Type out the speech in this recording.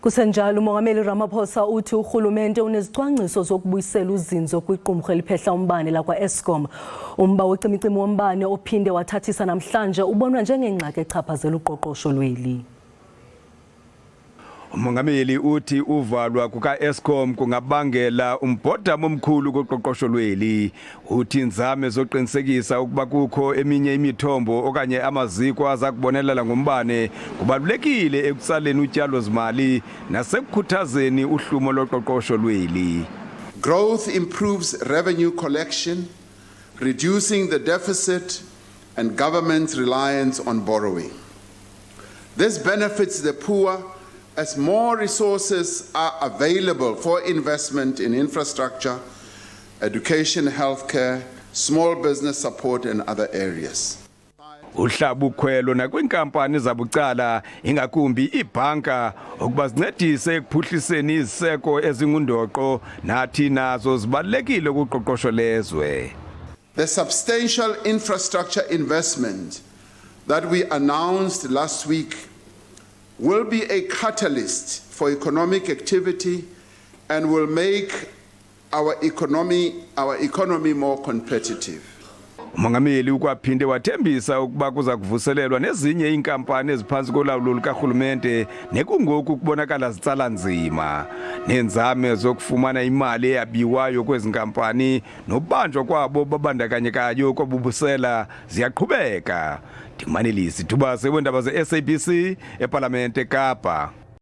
Kusenjalo uMongameli Ramaphosa uthi urhulumente unezicwangciso zokubuyisela uzinzo kwiqumrhu eliphehla umbane lakwa-Eskom. Umba wocimicimi wombane ophinde wathathisa namhlanje ubonwa njengengxaki echaphazela uqoqosho lweli. uMongameli uthi uvalwa kuka-Eskom kungabangela umbhodamo omkhulu koqoqosho lweli. Uthi inzame zoqinisekisa ukuba kukho eminye imithombo okanye amaziko azakubonelela ngombane kubalulekile ekutsaleni utyalo zimali nasekukhuthazeni uhlumo loqoqosho lweli. Growth improves revenue collection, reducing the deficit and government's reliance on borrowing. This benefits the poor as more resources are available for investment in infrastructure, education, healthcare, small business support and other areas. Uhlabukhwelo nakwinkampani zabucala ingakumbi ibhanka ukuba zincedise ekuphuhliseni iziseko ezingundoqo nathi nazo zibalulekile kuqoqosho lezwe. The substantial infrastructure investment that we announced last week will be a catalyst for economic activity and will make our economy more competitive. uMongameli ukwaphinde wathembisa ukuba kuza kuvuselelwa nezinye inkampani eziphansi kolawulo lukarhulumente nekungoku kubonakala zitsala nzima. Nenzame zokufumana imali eyabiwayo kwezi nkampani nobanjwa kwabo babandakanyekayo kwabubusela ziyaqhubeka. Ndingumanelisi Thubase weendaba ze-SABC eParlamente eKapa.